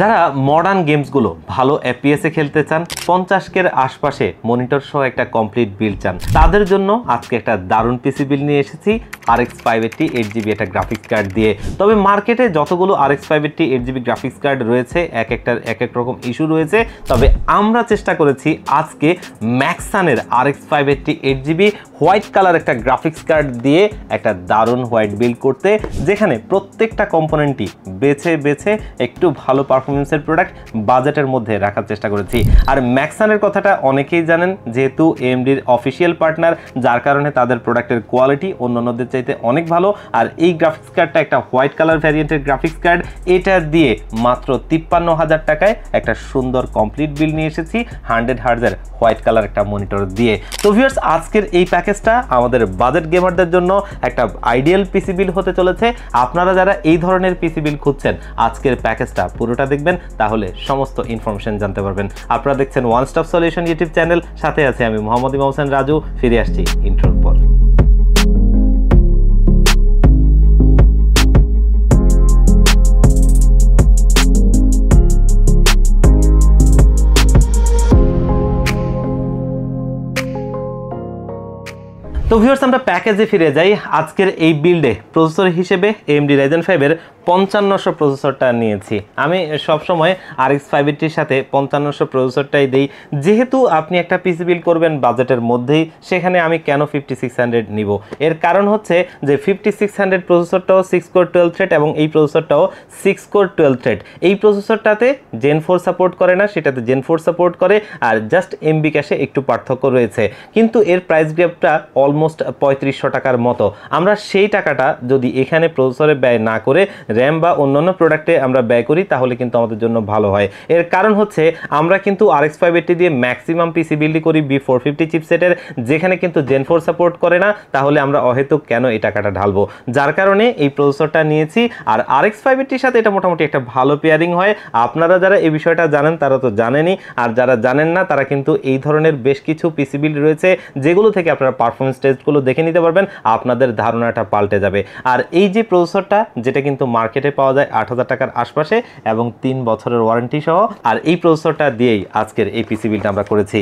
যারা মডার্ন গেমসগুলো ভালো এফপিএসে খেলতে চান, 50K-র আশপাশে মনিটর সহ একটা কমপ্লিট বিল্ড চান, তাদের জন্য আজকে একটা দারুণ পিসি বিল্ড নিয়ে এসেছি RX 580 8GB একটা গ্রাফিক্স কার্ড দিয়ে। তবে মার্কেটে যতগুলো RX 580 8GB গ্রাফিক্স কার্ড রয়েছে, এক একটার এক এক রকম ইস্যু রয়েছে। তবে আমরা চেষ্টা করেছি আজকে ম্যাক্সানের RX 580 8GB হোয়াইট কালার একটা গ্রাফিক্স কার্ড দিয়ে একটা দারুণ হোয়াইট বিল্ড করতে, যেখানে প্রত্যেকটা কম্পোনেন্টই বেছে বেছে একটু ভালো পারফরমেন্সের প্রোডাক্ট বাজেটের মধ্যে রাখার চেষ্টা করেছি। আর ম্যাক্সানের কথাটা অনেকেই জানেন, যেহেতু AMDর অফিসিয়াল পার্টনার, যার কারণে তাদের প্রোডাক্টের কোয়ালিটি অন্যান্যদের চাইতে অনেক ভালো। আর এই গ্রাফিক্স কার্ডটা একটা হোয়াইট কালার ভ্যারিয়েন্টের গ্রাফিক্স কার্ড, এটা দিয়ে মাত্র 53,000 টাকায় একটা সুন্দর কমপ্লিট বিল্ড নিয়ে এসেছি 100 হার্জের হোয়াইট কালার একটা মনিটর দিয়ে। তো ভিউয়ার্স, আজকের এই প্যাকেজটা আমাদের বাজেট গেমারদের জন্য একটা আইডিয়াল পিসি বিল্ড হতে চলেছে। আপনারা যারা এই ধরনের পিসি বিল্ড খুঁজছেন, আজকের প্যাকেজটা পুরোটা দেখবেন, তাহলে সমস্ত ইনফরমেশন জানতে পারবেন। আপনারা দেখছেন one stop solution YouTube channel, সাথে আছে আমি মোহাম্মদ ইমাম হোসেন রাজু। ফিরে আসছি ইন্ট্রোর পর। তো ভিউয়ার্স, আমরা প্যাকেজে ফিরে যাই। আজকের এই বিল্ডে প্রসেসর হিসেবে AMD Ryzen 5-এর 5500 প্রসেসরটা নিয়েছি। আমি সবসময় RX 580-র সাথে 5500 প্রসেসরটাই দিই, যেহেতু আপনি একটা পিসি বিল্ড করবেন বাজেটের মধ্যেই, সেখানে আমি কেন 5600 নিব? এর কারণ হচ্ছে যে 5600 প্রসেসরটাও 6 কোর 12 থ্রেড এবং এই প্রসেসরটাও 6 কোর 12 থ্রেড। এই প্রসেসরটাতে Gen 4 সাপোর্ট করে না, সেটাতে Gen 4 সাপোর্ট করে, আর জাস্ট MB ক্যাশে একটু পার্থক্য রয়েছে। কিন্তু এর প্রাইস গ্যাপটা অলমোস্ট 3500 টাকার মতো। আমরা সেই টাকাটা যদি এখানে প্রসেসরে ব্যয় না করে র্যাম বা অন্যান্য প্রোডাক্টে আমরা ব্যয় করি, তাহলে কিন্তু আমাদের জন্য ভালো হয়। এর কারণ হচ্ছে আমরা কিন্তু RX 580 দিয়ে ম্যাক্সিমাম পিসি বিল্ড করি B450 চিপসেটের, যেখানে কিন্তু Gen 4 সাপোর্ট করে না। তাহলে আমরা অহেতুক কেন এই টাকাটা ঢালবো? যার কারণে এই প্রসেসরটা নিয়েছি। আর RX 580-র সাথে এটা মোটামুটি একটা ভালো পেয়ারিং হয়। আপনারা যারা এই বিষয়টা জানেন তারা তো জানেনই, আর যারা জানেন না তারা কিন্তু এই ধরনের বেশ কিছু পিসি বিল্ড রয়েছে, যেগুলো থেকে আপনারা পারফরমেন্স টেস্টগুলো দেখে নিতে পারবেন, আপনাদের ধারণাটা পাল্টে যাবে। আর এই যে প্রসেসরটা, যেটা কিন্তু মার্কেটে পাওয়া যায় 8000 টাকার আশপাশে এবং 3 বছরের ওয়ারেন্টি সহ, আর এই প্রসেসরটা দিয়েই আজকের এই পিসি বিল্ডটা আমরা করেছি।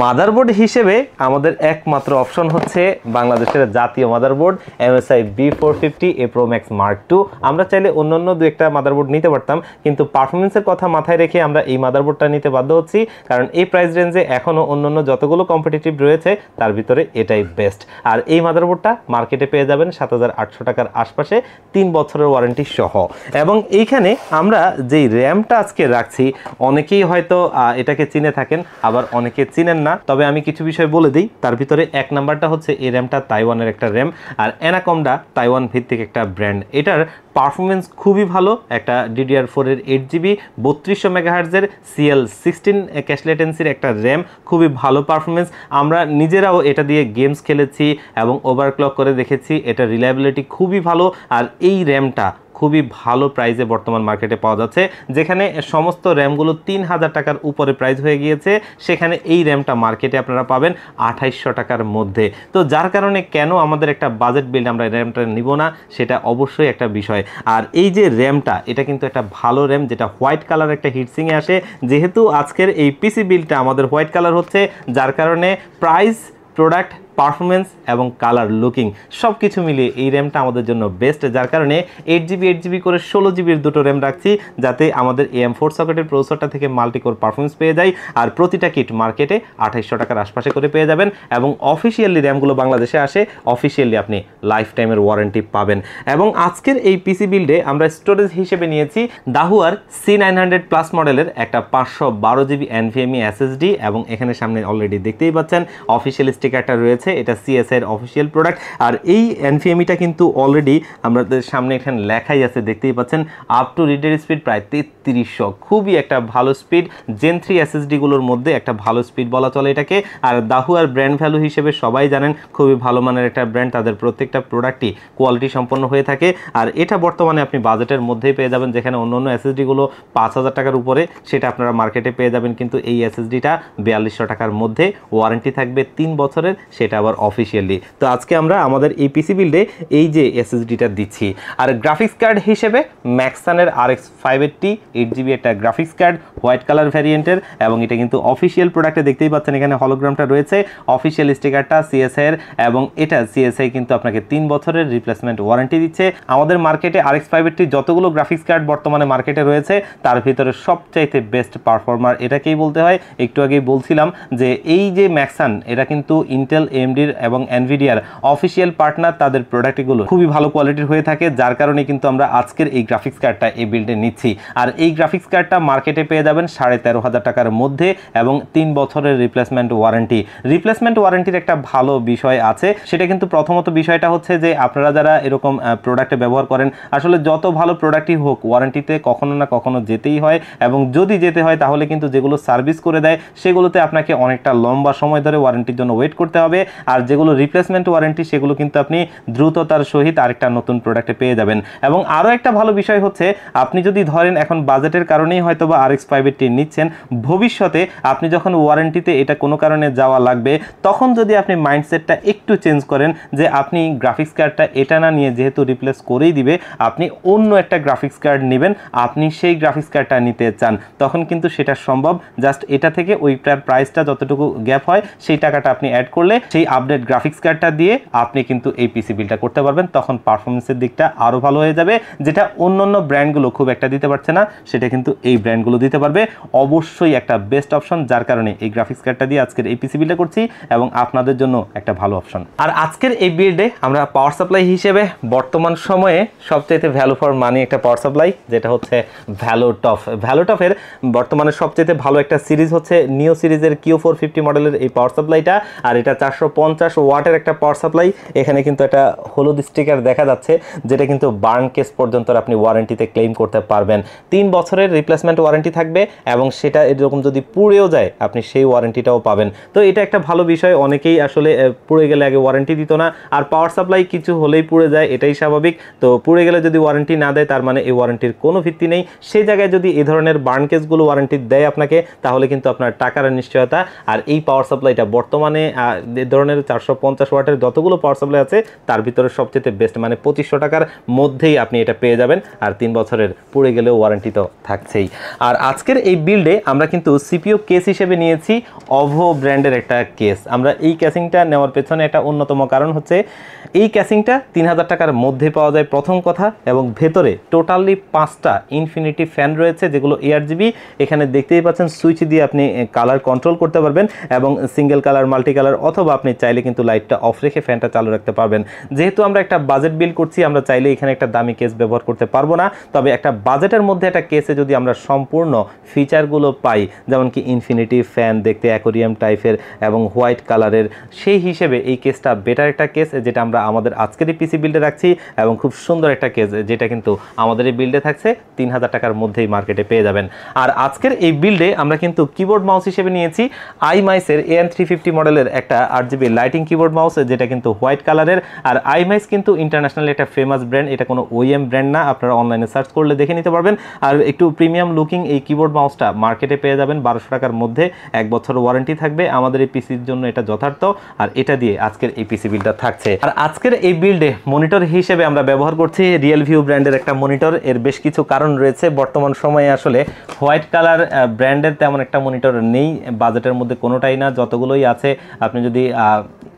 মাদারবোর্ড হিসেবে আমাদের একমাত্র অপশন হচ্ছে বাংলাদেশের জাতীয় motherboard MSI B450 A Pro Max Mark II। আমরা চাইলে অন্যান্য দু একটা মাদারবোর্ড নিতে পারতাম, কিন্তু পারফরমেন্সের কথা মাথায় রেখে আমরা এই মাদারবোর্ডটা নিতে বাধ্য হচ্ছি, কারণ এই প্রাইস রেঞ্জে এখনও অন্যান্য যতগুলো কম্পিটিটিভ রয়েছে তার ভিতরে এটাই বেস্ট। আর এই মাদারবোর্ডটা মার্কেটে পেয়ে যাবেন 7800 টাকার আশপাশে, 3 বছরের ওয়ারেন্টি সহ। এবং এইখানে আমরা যেই র্যামটা আজকে রাখছি, অনেকেই হয়তো এটাকে চিনে থাকেন, আবার অনেকে চিনেন না। তবে আমি কিছু বিষয় বলে দিই। তার ভিতরে 1 নাম্বারটা হচ্ছে এই র্যামটা তাইওয়ানের একটা র্যাম, আর অ্যানাকোন্ডা তাইওয়ান ভিত্তিক একটা ব্র্যান্ড। এটার পারফরমেন্স খুবই ভালো। একটা DDR4-এর 8GB 3200 মেগাহার্জের CL16 ক্যাশ লেটেন্সির একটা র্যাম, খুবই ভালো পারফরমেন্স। আমরা নিজেরাও এটা দিয়ে গেমস খেলেছি এবং ওভারক্লক করে দেখেছি, এটা রিলায়েবিলিটি খুবই ভালো। আর এই র্যামটা খুবই ভালো প্রাইসে বর্তমান মার্কেটে পাওয়া যাচ্ছে, যেখানে সমস্ত র্যামগুলো 3000 টাকার উপরে প্রাইস হয়ে গিয়েছে, সেখানে এই র্যামটা মার্কেটে আপনারা পাবেন 2800 টাকার মধ্যে। তো যার কারণে কেন আমাদের একটা বাজেট বিল্ড আমরা র্যামটা নিব না, সেটা অবশ্যই একটা বিষয়। আর এই যে র্যামটা, এটা কিন্তু একটা ভালো র্যাম, যেটা হোয়াইট কালার একটা হিটসিংয়ে আসে। যেহেতু আজকের এই পিসি বিল্ডটা আমাদের হোয়াইট কালার হচ্ছে, যার কারণে প্রাইস, প্রোডাক্ট, পারফরমেন্স এবং কালার লুকিং সব কিছু মিলিয়ে এই র্যামটা আমাদের জন্য বেস্ট। যার কারণে 8GB করে 16GBর দুটো র্যাম রাখছি, যাতে আমাদের AM4 সকেটের প্রসেসরটা থেকে মাল্টিকোর পারফরমেন্স পেয়ে যায়। আর প্রতিটা কিট মার্কেটে 2800 টাকার আশপাশে করে পেয়ে যাবেন। এবং অফিসিয়ালি র্যামগুলো বাংলাদেশে আসে, অফিসিয়ালি আপনি লাইফ টাইমের ওয়ারেন্টি পাবেন। এবং আজকের এই পিসি বিল্ডে আমরা স্টোরেজ হিসেবে নিয়েছি দাহুয়ার C900+ মডেলের একটা 512GB NVMe SSD, এবং এখানে সামনে অলরেডি দেখতেই পাচ্ছেন অফিসিয়াল স্টিকারটা রয়েছে, এটা CSI এর অফিসিয়াল প্রোডাক্ট। আর এই NVMeটা কিন্তু অলরেডি আমাদের সামনে এখানে লেখাই আছে, দেখতেই পাচ্ছেন, আপ টু রিডের স্পিড প্রায় 3300, খুবই একটা ভালো স্পিড। Gen 3 SSD গুলোর মধ্যে একটা ভালো স্পিড বলা চলে এটাকে। আর দাহুয়ার ব্র্যান্ড ভ্যালু হিসেবে সবাই জানেন, খুবই ভালো মানের একটা ব্র্যান্ড, তাদের প্রত্যেকটা প্রোডাক্টই কোয়ালিটি সম্পন্ন হয়ে থাকে। আর এটা বর্তমানে আপনি বাজেটের মধ্যেই পেয়ে যাবেন, যেখানে অন্য SSD গুলো 5000 টাকার উপরে, সেটা আপনারা মার্কেটে পেয়ে যাবেন। কিন্তু এই SSDটা 4200 টাকার মধ্যে, ওয়ারেন্টি থাকবে 3 বছরের, সেটা আবার অফিসিয়ালি। তো আজকে আমরা আমাদের এই পিসি বিল্ডে এই যে এসএসডিটা দিচ্ছি। আর গ্রাফিক্স কার্ড হিসেবে ম্যাক্সানের RX 580 8GB একটা গ্রাফিক্স কার্ড, হোয়াইট কালার ভ্যারিয়েন্টের, এবং এটা কিন্তু অফিসিয়াল প্রোডাক্টে দেখতেই পাচ্ছেন এখানে হলোগ্রামটা রয়েছে, অফিসিয়াল স্টিকারটা সিএসআই এর, এবং এটা সিএসআই কিন্তু আপনাকে 3 বছরের রিপ্লেসমেন্ট ওয়ারেন্টি দিচ্ছে। আমাদের মার্কেটে RX 580 যতগুলো গ্রাফিক্স কার্ড বর্তমানে মার্কেটে রয়েছে তার ভিতরে সবচাইতে বেস্ট পারফর্মার এটাকেই বলতে হয়। একটু আগেই বলছিলাম যে এই যে ম্যাক্সান, এটা কিন্তু ইন্টেল, এএমডির এবং এনভিডিয়ার অফিসিয়াল পার্টনার, তাদের প্রোডাক্টগুলো খুবই ভালো কোয়ালিটির হয়ে থাকে, যার কারণে কিন্তু আমরা আজকের এই গ্রাফিক্স কার্ডটা এই বিল্ডে নিচ্ছি। আর এই গ্রাফিক্স কার্ডটা মার্কেটে পেয়ে যাবেন 13,500 টাকার মধ্যে এবং 3 বছরের রিপ্লেসমেন্ট ওয়ারেন্টি। রিপ্লেসমেন্ট ওয়ারেন্টির একটা ভালো বিষয় আছে, সেটা কিন্তু প্রথমত বিষয়টা হচ্ছে যে আপনারা যারা এরকম প্রোডাক্টে ব্যবহার করেন, আসলে যত ভালো প্রোডাক্টই হোক ওয়ারেন্টিতে কখনো না কখনো যেতেই হয়, এবং যদি যেতে হয় তাহলে কিন্তু যেগুলো সার্ভিস করে দেয় সেগুলোতে আপনাকে অনেকটা লম্বা সময় ধরে ওয়ারেন্টির জন্য ওয়েট করতে হবে। আর যেগুলো রিপ্লেসমেন্ট ওয়ারেন্টি সেগুলো কিন্তু আপনি দ্রুততার সহিত আরেকটা নতুন প্রোডাক্টে পেয়ে যাবেন। এবং আরও একটা ভালো বিষয় হচ্ছে, আপনি যদি ধরেন এখন বাজেটের কারণেই হয়তো বা RX 580 নিচ্ছেন, ভবিষ্যতে আপনি যখন ওয়ারেন্টিতে এটা কোনো কারণে যাওয়া লাগবে, তখন যদি আপনি মাইন্ডসেটটা একটু চেঞ্জ করেন যে আপনি গ্রাফিক্স কার্ডটা এটা না নিয়ে যেহেতু রিপ্লেস করেই দিবে, আপনি অন্য একটা গ্রাফিক্স কার্ড নেবেন, আপনি সেই গ্রাফিক্স কার্ডটা নিতে চান, তখন কিন্তু সেটা সম্ভব। জাস্ট এটা থেকে ওইটার প্রাইসটা যতটুকু গ্যাপ হয় সেই টাকাটা আপনি অ্যাড করলে সেই আপডেট গ্রাফিক্স কার্ডটা দিয়ে আপনি কিন্তু এই পিসি বিলটা করতে পারবেন, তখন পারফরমেন্সের দিকটা আরও ভালো হয়ে যাবে। যেটা অন্য ব্র্যান্ডগুলো খুব একটা দিতে পারছে না, সেটা কিন্তু এই ব্র্যান্ডগুলো দিতে পারবে। অবশ্যই একটা বেস্ট অপশন, যার কারণে এই গ্রাফিক্স কার্ডটা দিয়ে আজকের এই পিসি বিলটা করছি এবং আপনাদের জন্য একটা ভালো অপশন। আর আজকের এই বিল্ডে আমরা পাওয়ার সাপ্লাই হিসেবে বর্তমান সময়ে সবচাইতে ভ্যালু ফর মানি একটা পাওয়ার সাপ্লাই, যেটা হচ্ছে ভ্যালোটফ। ভ্যালোটফের বর্তমানে সবচাইতে ভালো একটা সিরিজ হচ্ছে নিও সিরিজের Q450 মডেলের এই পাওয়ার সাপ্লাইটা। আর এটা 450 ওয়াটের একটা পাওয়ার সাপ্লাই। এখানে কিন্তু একটা হলুদ স্টিকার দেখা যাচ্ছে, যেটা কিন্তু বার্ন কেস পর্যন্ত আপনি ওয়ারেন্টিতে ক্লেম করতে পারবেন। 3 বছরের রিপ্লেসমেন্ট ওয়ারেন্টি থাকবে এবং সেটা এরকম যদি পুড়েও যায় আপনি সেই ওয়ারেন্টিটাও পাবেন। তো এটা একটা ভালো বিষয়, অনেকেই আসলে পুড়ে গেলে আগে ওয়ারেন্টি দিত না, আর পাওয়ার সাপ্লাই কিছু হলেই পুড়ে যায়, এটাই স্বাভাবিক। তো পুড়ে গেলে যদি ওয়ারেন্টি না দেয় তার মানে এই ওয়ারেন্টির কোনো ভিত্তি নেই। সেই জায়গায় যদি এই ধরনের বার্ন কেসগুলো ওয়ারেন্টি দেয় আপনাকে, তাহলে কিন্তু আপনার টাকার নিশ্চয়তা। আর এই পাওয়ার সাপ্লাইটা বর্তমানে এই ধরনের 450 ওয়াটের যতগুলো পাওয়ার সাপ্লাই আছে তার ভিতরে সবচেয়ে বেস্ট, মানে 2500 টাকার মধ্যেই আপনি এটা পেয়ে যাবেন। আর 3 বছরের পুড়ে গেলেও ওয়ারেন্টি তো থাকছেই। আর আজকের এই বিল্ডে আমরা কিন্তু সিপিইউ কেস হিসেবে নিয়েছি অভো ব্র্যান্ডের একটা কেস। আমরা এই কেসিংটা নেওয়ার পেছনে একটা অন্যতম কারণ হচ্ছে এই কেসিংটা 3000 টাকার মধ্যে পাওয়া যায় প্রথম কথা, এবং ভেতরে টোটালি 5টা ইনফিনিটি ফ্যান রয়েছে যেগুলো ARGB। এখানে দেখতেই পাচ্ছেন সুইচ দিয়ে আপনি কালার কন্ট্রোল করতে পারবেন, এবং সিঙ্গেল কালার, মাল্টি কালার, অথবা আপনি চাইলে কিন্তু লাইটটা অফ রেখে ফ্যানটা চালু রাখতে পারবেন। যেহেতু আমরা একটা বাজেট বিল করছি, আমরা চাইলে এখানে একটা দামি কেস ব্যবহার করতে পারবো না, তবে একটা বাজেটের মধ্যে একটা কেসে যদি আমরা সম্পূর্ণ ফিচারগুলো পাই, যেমন কি ইনফিনিটি ফ্যান দেখতে অ্যাকোরিয়াম টাইপের এবং হোয়াইট কালারের, সেই হিসেবে এই কেসটা বেটার একটা কেস, যেটা আমরা আমাদের আজকের এই পিসি বিল্ডে রাখছি, এবং খুব সুন্দর একটা কেস যেটা কিন্তু আমাদের এই বিল্ডে থাকছে 3000 টাকার মধ্যেই মার্কেটে পেয়ে যাবেন। আর আজকের এই বিল্ডে আমরা কিন্তু কিবোর্ড মাউস হিসেবে নিয়েছি আইমাইসের AN350 মডেলের একটা RGB লাইটিং কিবোর্ড মাউস, যেটা কিন্তু হোয়াইট কালারের। আর আইমাইস কিন্তু ইন্টারন্যাশনালি একটা ফেমাস ব্র্যান্ড, এটা কোনো OEM ব্র্যান্ড না, আপনারা অনলাইনে সার্চ করলে দেখে নিতে পারবেন। আর একটু প্রিমিয়াম লুকিং এই কিবোর্ড মাউসটা মার্কেটে পেয়ে যাবেন 1200 টাকার মধ্যে, 1 বছর ওয়ারেন্টি থাকবে। আমাদের এই পিসির জন্য এটা যথার্থ, আর এটা দিয়ে আজকের এই পিসি বিলটা থাকছে। আর আজকের এই বিল্ডে মনিটর হিসেবে আমরা ব্যবহার করছি রিয়েলভিউ ব্র্যান্ডের একটা মনিটর। এর বেশ কিছু কারণ রয়েছে, বর্তমান সময়ে আসলে হোয়াইট কালার ব্র্যান্ডের তেমন একটা মনিটর নেই বাজেটের মধ্যে, কোনোটাই না। যতগুলোই আছে, আপনি যদি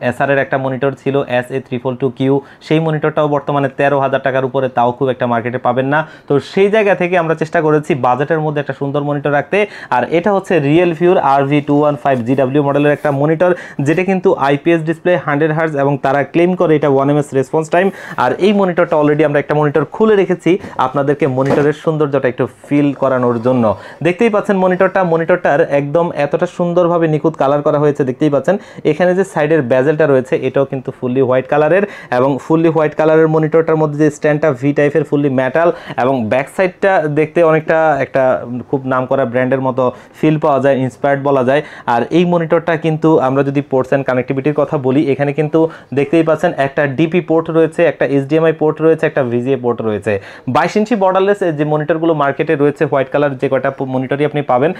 এসআরের একটা মনিটর ছিল SA342Q, সেই মনিটরটাও বর্তমানে 13,000 টাকার উপরে, তাও খুব একটা মার্কেটে পাবেন না। তো সেই জায়গা থেকে আমরা চেষ্টা করেছি বাজেটের মধ্যে একটা সুন্দর মনিটর রাখতে। আর এটা হচ্ছে রিয়েলভিউর RV215GW মডেলের একটা মনিটর, যেটা কিন্তু IPS ডিসপ্লে 100 হার্জ, এবং তারা ক্লেম করে এটা 1 ms রেসপন্স টাইম। আর এই মনিটরটা অলরেডি আমরা একটা মনিটর খুলে রেখেছি আপনাদেরকে মনিটরের সৌন্দর্যটা একটু ফিল করানোর জন্য। দেখতেই পাচ্ছেন মনিটরটার একদম এতটা সুন্দরভাবে নিখুঁত কালার করা হয়েছে, দেখতেই পাচ্ছেন। এখানে যে সাইডের বেজেলটা রয়েছে এটাও কিন্তু ফুললি হোয়াইট কালারের, এবং ফুললি হোয়াইট কালারের মনিটরটার মধ্যে যে স্ট্যান্ডটা ভি টাইপের ফুললি মেটাল, এবং ব্যাক সাইডটা দেখতে অনেকটা একটা খুব নাম করা ব্র্যান্ডের মতো ফিল পাওয়া যায়, ইন্সপায়ার্ড বলা যায়। আর এই মনিটরটা কিন্তু আমরা যদি পোর্টস অ্যান্ড কানেক্টিভিটির কথা বলি, এখানে কিন্তু দেখতেই পাচ্ছেন একটা ডিপি পোর্ট রয়েছে, একটা HDMI পোর্ট রয়েছে, একটা VGA পোর্ট রয়েছে। 22 ইঞ্চি বর্ডারলেস যে মনিটরগুলো মার্কেটে রয়েছে হোয়াইট কালার, যে কয়টা মনিটরই আপনি পাবেন,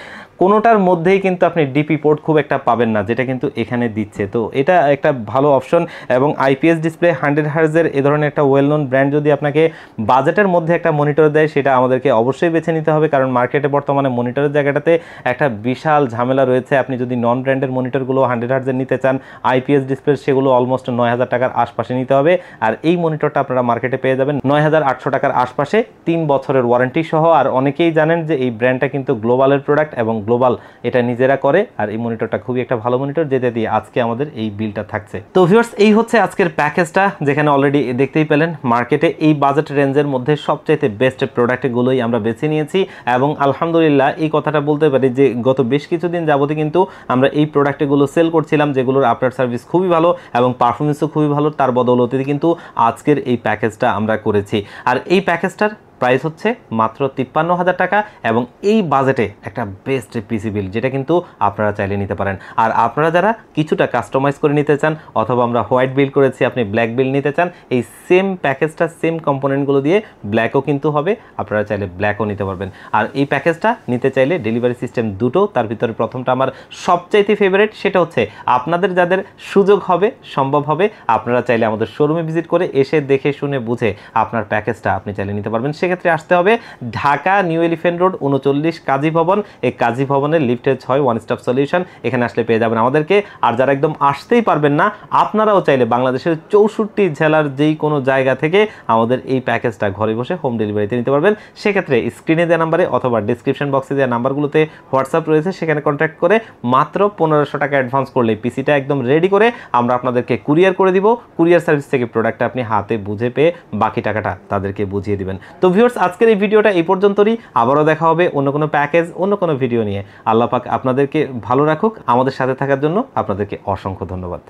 কোনোটার মধ্যেই কিন্তু আপনি ডিপি পোর্ট খুব একটা পাবেন না, যেটা কিন্তু এখানে দিচ্ছে। তো এটা একটা ভালো অপশন। এবং আইপিএস ডিসপ্লে 100 হার্জের এ ধরনের একটা ওয়েল নোন ব্র্যান্ড যদি আপনাকে বাজেটের মধ্যে একটা মনিটর দেয়, সেটা আমাদেরকে অবশ্যই বেছে নিতে হবে, কারণ মার্কেটে বর্তমানে মনিটরের জায়গাটাতে একটা বিশাল ঝামেলা রয়েছে। আপনি যদি নন ব্র্যান্ডের মনিটরগুলো 100 হার্জের নিতে চান আইপিএস ডিসপ্লে, সেগুলো অলমোস্ট 9000 টাকার আশপাশে নিতে হবে। আর এই মনিটরটা আপনারা মার্কেটে পেয়ে যাবেন 9800 টাকার আশপাশে, 3 বছরের ওয়ারেন্টি সহ। আর অনেকেই জানেন যে এই ব্র্যান্ডটা কিন্তু গ্লোবালের প্রোডাক্ট এবং গ্লোবাল এটা নিজেরা করে। আর এই মনিটরটা খুবই একটা ভালো মনিটর, যেটা দিয়ে আজকে আমাদের এই বিলটা থাকছে। তো ভিউয়ার্স, এই হচ্ছে আজকের প্যাকেজটা, যেখানে অলরেডি দেখতেই পেলেন মার্কেটে এই বাজেট রেঞ্জের মধ্যে সবচাইতে বেস্ট প্রোডাক্টগুলোই আমরা বেছে নিয়েছি। এবং আলহামদুলিল্লাহ এই কথাটা বলতে পারি যে গত বেশ কিছুদিন যাবতই কিন্তু আমরা এই প্রোডাক্টগুলো সেল করছিলাম, যেগুলোর আফটার সার্ভিস খুবই ভালো এবং পারফরমেন্সও খুবই ভালো। তার বদৌলতে কিন্তু আজকের এই প্যাকেজটা আমরা করেছি। আর এই প্যাকেজটার প্রাইস হচ্ছে মাত্র 53,000 টাকা এবং এই বাজেটে একটা বেস্ট পিসি বিল, যেটা কিন্তু আপনারা চাইলে নিতে পারেন। আর আপনারা যারা কিছুটা কাস্টমাইজ করে নিতে চান, অথবা আমরা হোয়াইট বিল করেছি আপনি ব্ল্যাক বিল নিতে চান, এই সেম প্যাকেজটা সেম কম্পোনেন্টগুলো দিয়ে ব্ল্যাকও কিন্তু হবে, আপনারা চাইলে ব্ল্যাকও নিতে পারবেন। আর এই প্যাকেজটা নিতে চাইলে ডেলিভারি সিস্টেম দুটো, তার ভিতরে প্রথমটা আমার সবচাইতে ফেভারিট, সেটা হচ্ছে আপনাদের যাদের সুযোগ হবে সম্ভব হবে, আপনারা চাইলে আমাদের শোরুমে ভিজিট করে এসে দেখে শুনে বুঝে আপনার প্যাকেজটা আপনি চাইলে নিতে পারবেন। সেক্ষেত্রে আসতে হবে ঢাকা নিউ এলিফ্যান্ট রোড 39 কাজী ভবন। এই কাজী ভবনের লিফটের 6 ওয়ান স্টপ সলিউশন, এখানে আসলে পেয়ে যাবেন আমাদেরকে। আর যারা একদম আসতেই পারবেন না, আপনারাও চাইলে বাংলাদেশের 64 জেলার যেই কোনো জায়গা থেকে আমাদের এই প্যাকেজটা ঘরে বসে হোম ডেলিভারিতে নিতে পারবেন। সেক্ষেত্রে স্ক্রিনে দেওয়া নাম্বারে অথবা ডিসক্রিপশন বক্সে দেওয়া নাম্বারগুলোতে হোয়াটসঅ্যাপ রয়েছে, সেখানে কন্ট্যাক্ট করে মাত্র 1500 টাকা অ্যাডভান্স করলে পিসিটা একদম রেডি করে আমরা আপনাদেরকে কুরিয়ার করে দিব। কুরিয়ার সার্ভিস থেকে প্রোডাক্টটা আপনি হাতে বুঝে পেয়ে বাকি টাকাটা তাদেরকে বুঝিয়ে দিবেন। তো ভিউয়ার্স, আজকের এই ভিডিওটা এই পর্যন্তই। আবারও দেখা হবে অন্য কোনো প্যাকেজ অন্য কোনো ভিডিও নিয়ে। আল্লাহ পাক আপনাদেরকে ভালো রাখুক। আমাদের সাথে থাকার জন্য আপনাদেরকে অসংখ্য ধন্যবাদ।